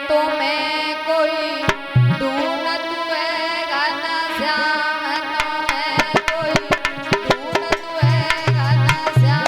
तुम्हें कोई ढूंढत हुएगा ना श्याम, तुम्हें कोई ढूंढत हुएगा ना श्याम।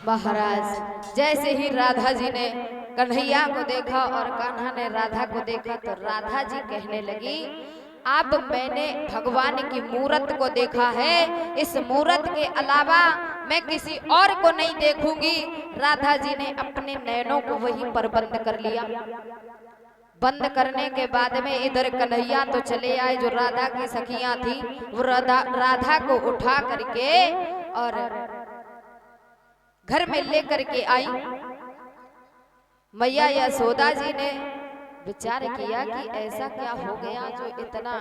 महाराज जैसे ही राधा जी ने कन्हैया को देखा और कान्हा ने राधा को देखा तो राधा जी कहने लगी, अब मैंने भगवान की मूरत को देखा है, इस मूरत के अलावा मैं किसी और को नहीं देखूंगी। राधा जी ने अपने नैनों को वहीं पर बंद कर लिया। बंद करने के बाद में इधर कन्हैया तो चले आए, जो राधा की सखियां थी वो राधा को उठा करके और घर में लेकर के आई। मैया यशोदा जी ने विचार किया कि ऐसा क्या हो गया जो इतना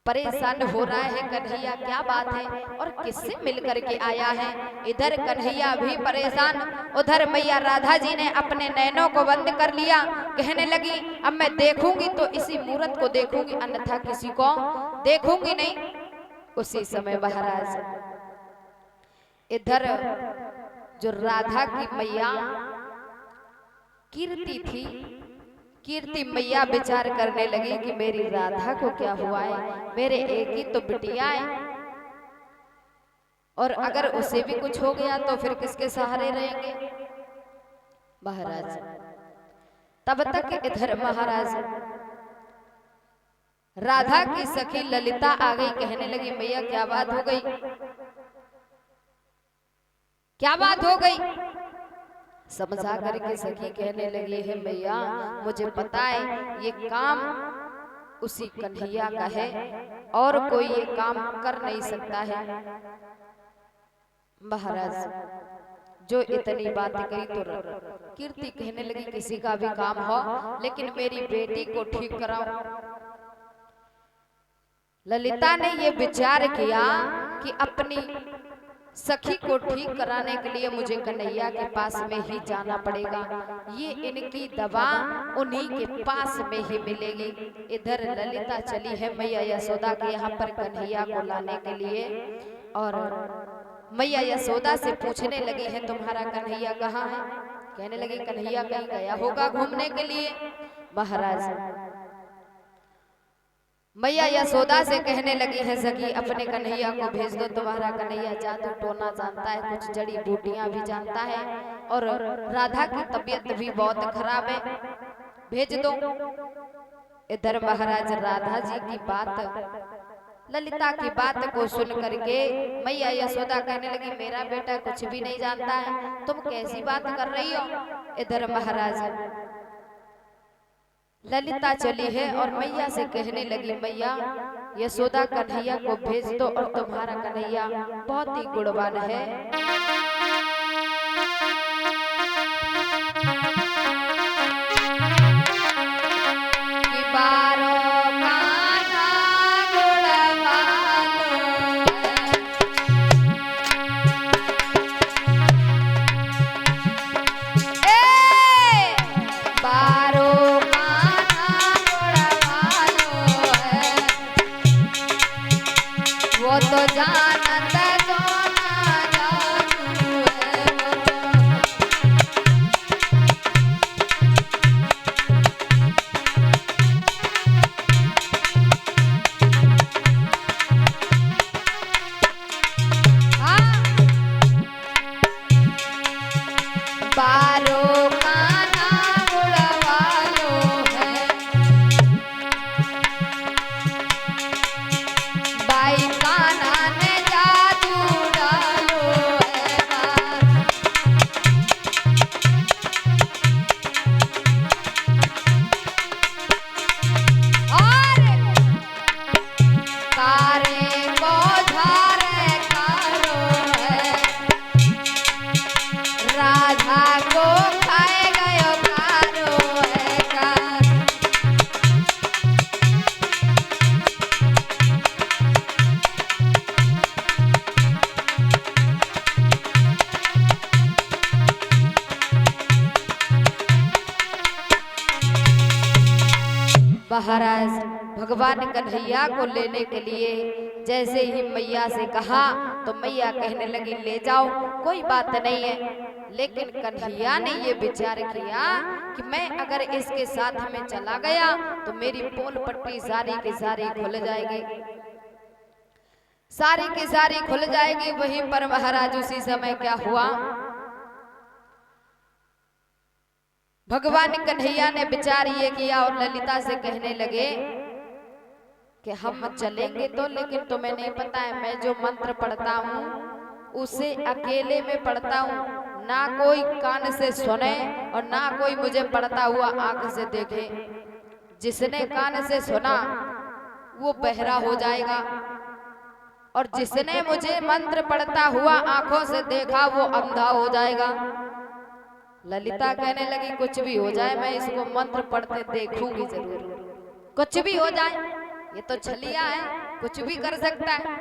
परेशान हो रहा है कन्हैया, क्या बात है और किससे मिलकर के आया है। इधर कन्हैया भी परेशान, उधर मैया राधा जी ने अपने नैनों को बंद कर लिया। कहने लगी, अब मैं देखूंगी तो इसी मूरत को देखूंगी, अन्यथा किसी को देखूंगी नहीं। उसी समय महाराज इधर जो राधा की मैया कीर्ति थी, कीर्ति मैया विचार करने लगी कि मेरी राधा को क्या हुआ है, मेरे एक ही तो बिटिया है और अगर उसे भी कुछ हो गया तो फिर किसके सहारे रहेंगे। महाराज तब तक इधर महाराज राधा की सखी ललिता आ गई। कहने लगी, मैया क्या बात हो गई, क्या बात हो गई। समझा करके सखी कहने लगी है, मैया मुझे पता है ये काम उसी कन्हैया का है और कोई ये काम कर नहीं सकता है। महाराज जो इतनी बात कही तो कीर्ति कहने लगी, किसी का भी काम हो लेकिन मेरी बेटी को ठीक कराओ। ललिता ने ये विचार किया कि अपनी सखी को ठीक कराने के लिए मुझे कन्हैया के पास में ही जाना पड़ेगा। ये इनकी दवा उन्हीं के पास में ही मिलेगी। इधर ललिता चली है मैया यशोदा के यहाँ पर कन्हैया को लाने के लिए, और मैया यशोदा से पूछने लगी है तुम्हारा कन्हैया कहाँ है। कहने लगी कन्हैया कहीं गया होगा घूमने के लिए। महाराज मैया यशोदा से कहने लगी है सखी अपने कन्हैया को भेज दो, तुम्हारा कन्हैया जादू टोना जानता है, कुछ जड़ी बूटियां भी जानता है, और राधा की तबीयत भी बहुत खराब है, भेज दो। इधर महाराज राधा जी की बात, ललिता की बात को सुन करके मैया यशोदा कहने लगी मेरा बेटा कुछ भी नहीं जानता है, तुम कैसी बात कर रही हो। इधर महाराज ललिता चली है और मैया से कहने लगी मैया यशोदा कन्हैया को भेज दो, और तुम्हारा कन्हैया बहुत ही गुणवान है। कि बारो कान्हा गुणवान है। बारो वो तो जानत सोना जादू है, बारो कान्हा गुणवालो है, बाई कान्हा ने जादू डालो है। और कारे को झारे कारो है, राधा को खाए गयो कारो है कार। महाराज भगवान कन्हैया को लेने के लिए जैसे ही मैया से कहा तो मैया कहने लगी ले जाओ कोई बात नहीं है। लेकिन कन्हैया ने ये विचार किया कि मैं अगर इसके साथ में चला गया तो मेरी पोल पट्टी सारी की सारी खुल जाएगी, सारी की सारी खुल जाएगी। वहीं पर महाराज उसी समय क्या हुआ, भगवान कन्हैया ने विचार ये किया और ललिता से कहने लगे कि हम चलेंगे तो, लेकिन तुम्हें नहीं पता है मैं जो मंत्र पढ़ता हूँ उसे अकेले में पढ़ता हूँ, ना कोई कान से सुने और ना कोई मुझे पढ़ता हुआ आंख से देखे। जिसने कान से सुना वो बहरा हो जाएगा, और जिसने मुझे मंत्र पढ़ता हुआ आंखों से देखा वो अंधा हो जाएगा। ललिता कहने लगी कुछ भी हो जाए मैं इसको मंत्र पढ़ते देखूंगी जरूर, कुछ भी हो जाए, ये तो छलिया है कुछ भी कर सकता है।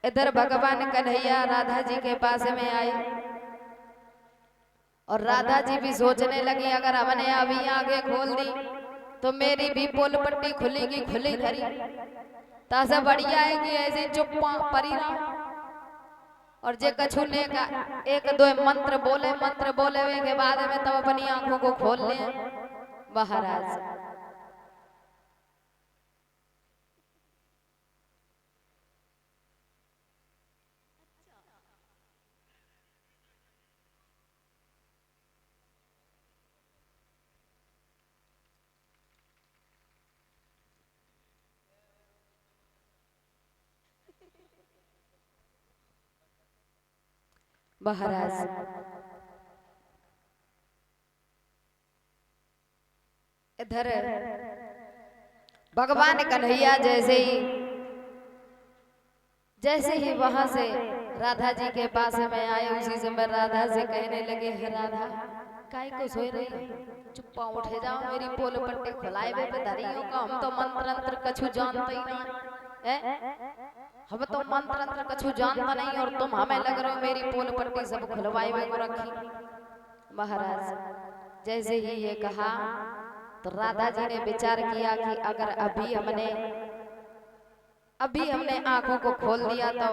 इधर भगवान कन्हैया राधा जी के पास में आए और राधा जी भी सोचने लगी अगर हमने अभी आगे खोल दी तो मेरी भी पोल पट्टी खुलेगी खुली धरी, ताजा बढ़िया है कि ऐसे चुप्पा परिणाम। और जे कछु ने का एक दो मंत्र बोले हुए के बाद में तब अपनी आंखों को खोल ले। महाराज महाराज इधर भगवान कन्हैया जैसे ही वहां से राधा जी के पास में आए उसी समय राधा से कहने लगे हे राधा काय को सोए रही, चुप्पा उठे जाओ मेरी पोल पट्टे खुलाए वे पे धरी हो का हम तो मंत्र अंतर कछु जानते ही नहीं है। हम तो मंत्र तंत्र कछु जानता नहीं और तुम हमें लग रहे हो मेरी पोल पट्टी सब खुलवाई हुए को रखी। महाराज जैसे ही ये कहा तो राधा जी ने विचार किया कि अगर अभी हमने आंखों को खोल दिया तो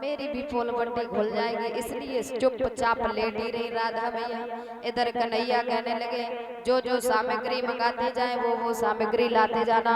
मेरी भी पोल पट्टी खुल जाएगी, इसलिए चुपचाप लेटी रही राधा मैया। इधर कन्हैया कहने लगे जो जो सामग्री मंगाती जाए वो सामग्री लाते जाना।